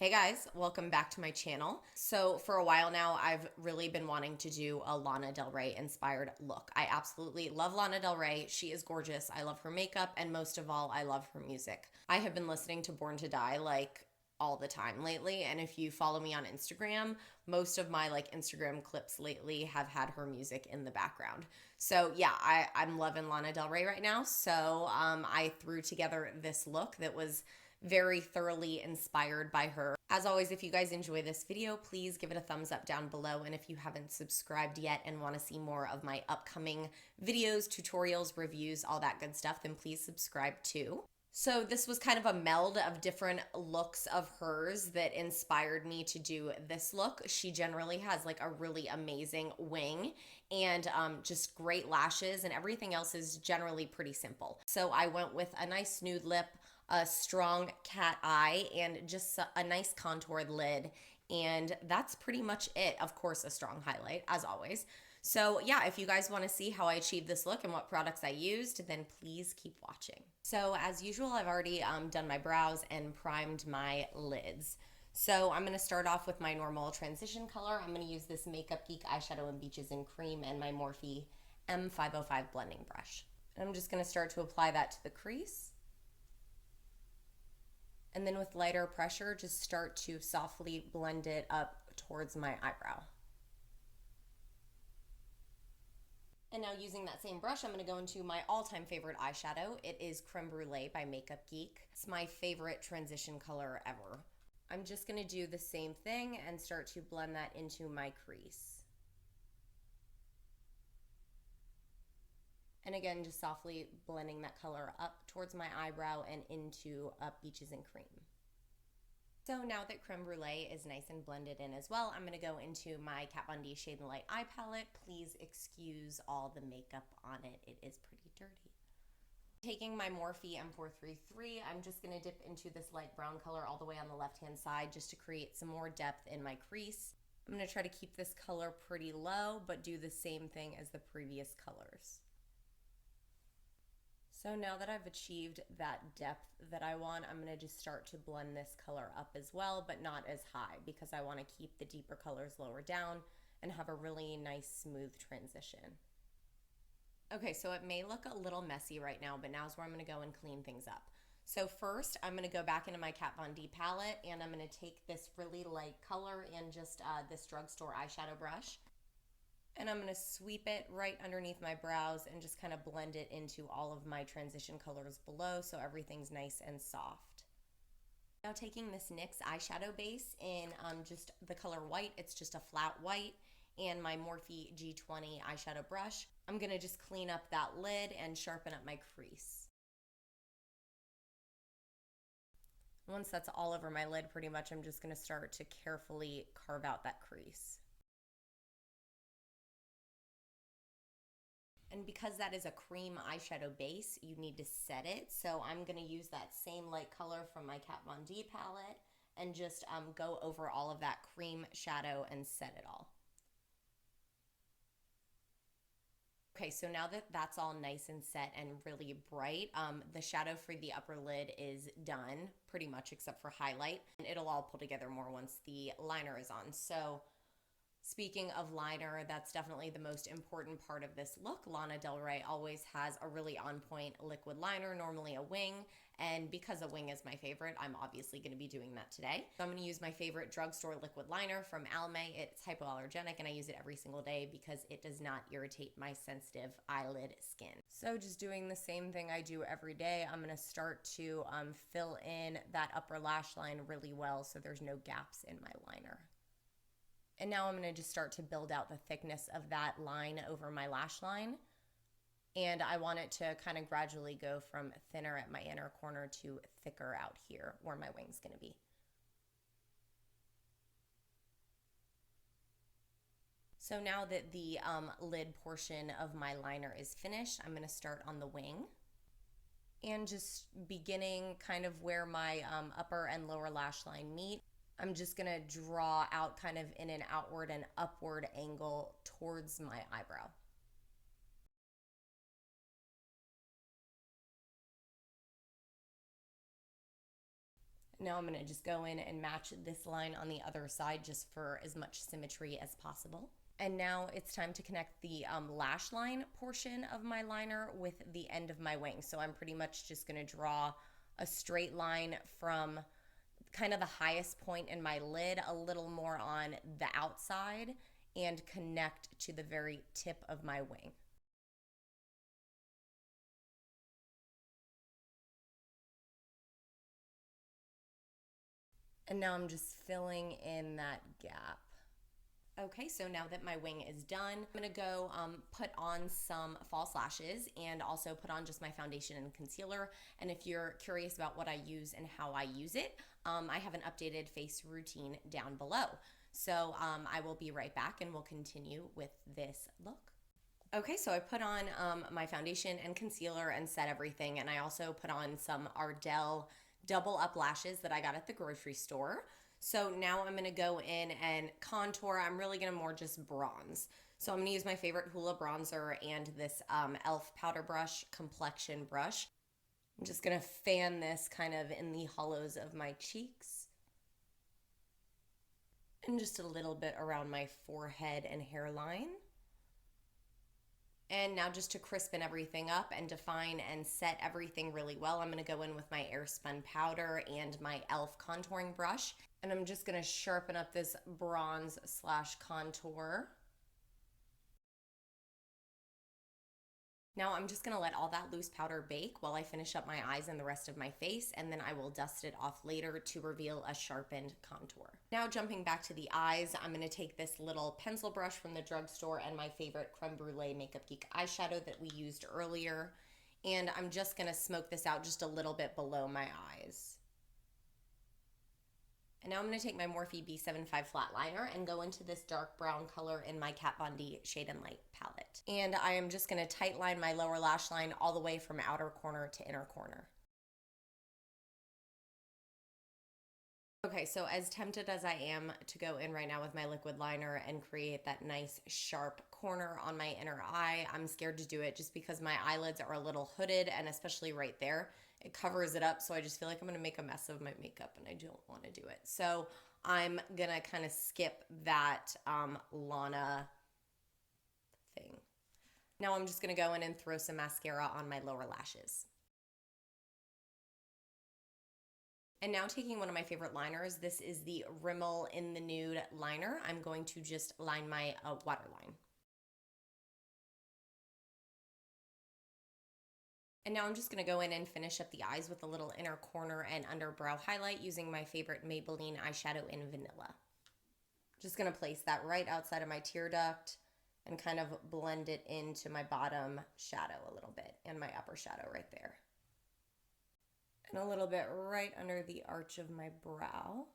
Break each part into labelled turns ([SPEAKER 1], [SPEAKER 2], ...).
[SPEAKER 1] Hey guys, welcome back to my channel. So for a while now, I've really been wanting to do a Lana Del Rey inspired look. I absolutely love Lana Del Rey. She is gorgeous. I love her makeup, and most of all, I love her music. I have been listening to Born to Die like all the time lately, and if you follow me on Instagram, most of my Instagram clips lately have had her music in the background. So yeah, I'm loving Lana Del Rey right now. So I threw together this look that was very thoroughly inspired by her. As always, if you guys enjoy this video, please give it a thumbs up down below. And if you haven't subscribed yet and want to see more of my upcoming videos, tutorials, reviews, all that good stuff, then please subscribe too. So this was kind of a meld of different looks of hers that inspired me to do this look. She generally has a really amazing wing and just great lashes, and everything else is generally pretty simple. So I went with a nice nude lip, a strong cat eye, and just a nice contoured lid. And that's pretty much it. Of course, a strong highlight, as always. So yeah, if you guys want to see how I achieved this look and what products I used, then please keep watching. So as usual, I've already done my brows and primed my lids. So I'm going to start off with my normal transition color. I'm going to use this MakeupGeek eyeshadow in Beaches and Cream and my Morphe M505 blending brush. And I'm just going to start to apply that to the crease. And then with lighter pressure, just start to softly blend it up towards my eyebrow. And now using that same brush, I'm going to go into my all-time favorite eyeshadow. It is Creme Brulee by MakeupGeek. It's my favorite transition color ever. I'm just going to do the same thing and start to blend that into my crease. And again, just softly blending that color up towards my eyebrow and into Beaches and Cream. So now that Creme Brulee is nice and blended in as well, I'm going to go into my Kat Von D Shade+Light Eye Palette. Please excuse all the makeup on it. It is pretty dirty. Taking my Morphe M433, I'm just going to dip into this light brown color all the way on the left-hand side just to create some more depth in my crease. I'm going to try to keep this color pretty low, but do the same thing as the previous colors. So now that I've achieved that depth that I want, I'm going to just start to blend this color up as well, but not as high because I want to keep the deeper colors lower down and have a really nice smooth transition. Okay, so it may look a little messy right now, but now's where I'm going to go and clean things up. So first, I'm going to go back into my Kat Von D palette, and I'm going to take this really light color and just this drugstore eyeshadow brush. And I'm going to sweep it right underneath my brows and just kind of blend it into all of my transition colors below so everything's nice and soft. Now taking this NYX eyeshadow base in just the color white, it's just a flat white, and my Morphe G20 eyeshadow brush, I'm going to just clean up that lid and sharpen up my crease. Once that's all over my lid, pretty much, I'm just going to start to carefully carve out that crease. And because that is a cream eyeshadow base, you need to set it. So I'm going to use that same light color from my Kat Von D palette and just go over all of that cream shadow and set it all. Okay, so now that that's all nice and set and really bright, the shadow for the upper lid is done pretty much except for highlight. And it'll all pull together more once the liner is on. So speaking of liner, that's definitely the most important part of this look. Lana Del Rey always has a really on-point liquid liner, normally a wing, and because a wing is my favorite, I'm obviously going to be doing that today. So I'm going to use my favorite drugstore liquid liner from Almay. It's hypoallergenic, and I use it every single day because it does not irritate my sensitive eyelid skin. So just doing the same thing I do every day, I'm going to start to fill in that upper lash line really well so there's no gaps in my liner. And now I'm going to just start to build out the thickness of that line over my lash line. And I want it to kind of gradually go from thinner at my inner corner to thicker out here where my wing's going to be. So now that the lid portion of my liner is finished, I'm going to start on the wing. And just beginning kind of where my upper and lower lash line meet, I'm just going to draw out kind of in an outward and upward angle towards my eyebrow. Now I'm gonna just go in and match this line on the other side just for as much symmetry as possible. And now it's time to connect the lash line portion of my liner with the end of my wing. So I'm pretty much just gonna draw a straight line from kind of the highest point in my lid, a little more on the outside, and connect to the very tip of my wing. And now I'm just filling in that gap. Okay, so now that my wing is done, I'm gonna go put on some false lashes and also put on just my foundation and concealer. And if you're curious about what I use and how I use it, I have an updated face routine down below. So I will be right back and we'll continue with this look. Okay, so I put on my foundation and concealer and set everything, and I also put on some Ardell double up lashes that I got at the grocery store. So now I'm gonna go in and contour. I'm really gonna more just bronze. So I'm gonna use my favorite Hoola bronzer and this e.l.f. powder brush, complexion brush. I'm just gonna fan this kind of in the hollows of my cheeks and just a little bit around my forehead and hairline. And now just to crispen everything up and define and set everything really well, I'm gonna go in with my Airspun powder and my e.l.f. contouring brush. And I'm just gonna sharpen up this bronze slash contour. Now I'm just gonna let all that loose powder bake while I finish up my eyes and the rest of my face, and then I will dust it off later to reveal a sharpened contour. Now jumping back to the eyes, I'm gonna take this little pencil brush from the drugstore and my favorite creme brulee MakeupGeek eyeshadow that we used earlier, and I'm just gonna smoke this out just a little bit below my eyes. And now I'm going to take my Morphe B75 flat liner and go into this dark brown color in my Kat Von D Shade+Light palette. And I am just going to tight line my lower lash line all the way from outer corner to inner corner. Okay, so as tempted as I am to go in right now with my liquid liner and create that nice sharp corner on my inner eye, I'm scared to do it just because my eyelids are a little hooded, and especially right there, it covers it up, so I just feel like I'm gonna make a mess of my makeup and I don't wanna do it. So I'm gonna kind of skip that Lana thing. Now I'm just gonna go in and throw some mascara on my lower lashes. And now taking one of my favorite liners, this is the Rimmel in the Nude liner. I'm going to just line my waterline. And now I'm just gonna go in and finish up the eyes with a little inner corner and underbrow highlight using my favorite Maybelline eyeshadow in Vanilla. Just gonna place that right outside of my tear duct and kind of blend it into my bottom shadow a little bit and my upper shadow right there. And a little bit right under the arch of my brow.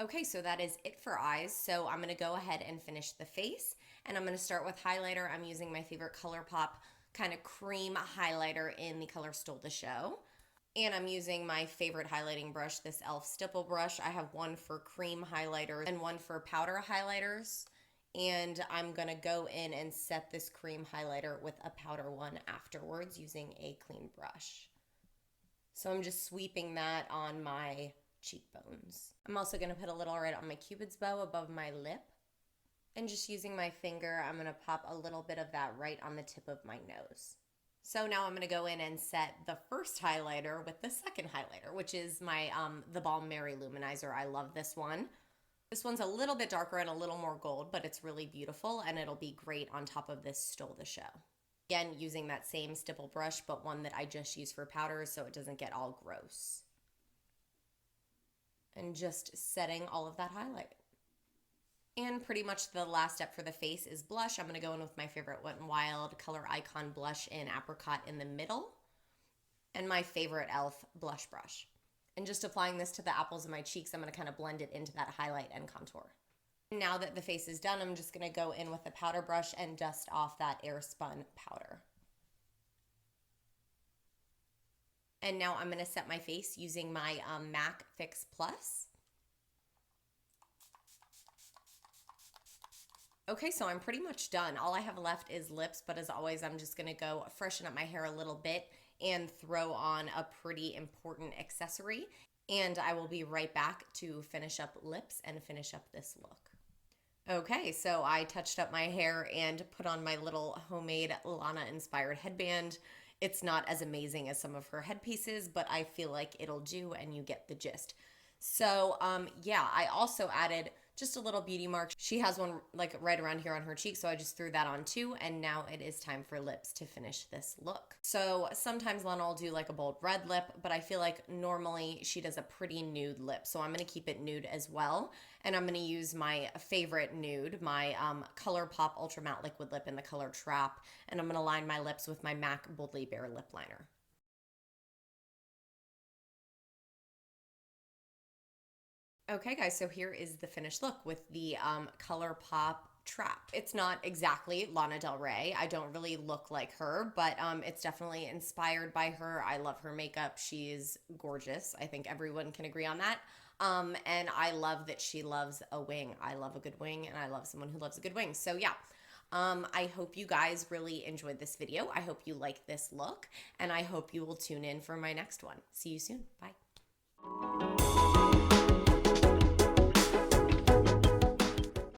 [SPEAKER 1] Okay, so that is it for eyes. So I'm gonna go ahead and finish the face, and I'm gonna start with highlighter. I'm using my favorite Colourpop kind of cream highlighter in the color Stole the Show. And I'm using my favorite highlighting brush, this e.l.f. stipple brush. I have one for cream highlighters and one for powder highlighters. And I'm gonna go in and set this cream highlighter with a powder one afterwards using a clean brush. So I'm just sweeping that on my cheekbones. I'm also gonna put a little right on my cupid's bow above my lip. And just using my finger, I'm gonna pop a little bit of that right on the tip of my nose. So now I'm gonna go in and set the first highlighter with the second highlighter, which is my the Balm Mary Luminizer. I love this one. This one's a little bit darker and a little more gold, but it's really beautiful, and it'll be great on top of this Stole the Show. Again, using that same stipple brush, but one that I just use for powders so it doesn't get all gross. And just setting all of that highlight. And pretty much the last step for the face is blush. I'm going to go in with my favorite Wet n Wild Color Icon blush in Apricot in the middle. And my favorite e.l.f. blush brush. And just applying this to the apples of my cheeks, I'm going to kind of blend it into that highlight and contour. Now that the face is done, I'm just going to go in with a powder brush and dust off that Airspun powder. And now I'm going to set my face using my MAC Fix Plus. Okay, so I'm pretty much done. All I have left is lips, but as always, I'm just gonna go freshen up my hair a little bit and throw on a pretty important accessory. And I will be right back to finish up lips and finish up this look. Okay, so I touched up my hair and put on my little homemade Lana inspired headband. It's not as amazing as some of her headpieces, but I feel like it'll do and you get the gist. So yeah, I also added just a little beauty mark. She has one like right around here on her cheek, so I just threw that on too, and now it is time for lips to finish this look. So sometimes Lana will do like a bold red lip, but I feel like normally she does a pretty nude lip, so I'm gonna keep it nude as well, and I'm gonna use my favorite nude, my Colourpop Ultra Matte Liquid Lip in the color Trap, and I'm gonna line my lips with my MAC Boldly Bare Lip Liner. Okay, guys, so here is the finished look with the Colourpop Trap. It's not exactly Lana Del Rey. I don't really look like her, but it's definitely inspired by her. I love her makeup. She's gorgeous. I think everyone can agree on that. And I love that she loves a wing. I love a good wing, and I love someone who loves a good wing. So yeah, I hope you guys really enjoyed this video. I hope you like this look, and I hope you will tune in for my next one. See you soon. Bye.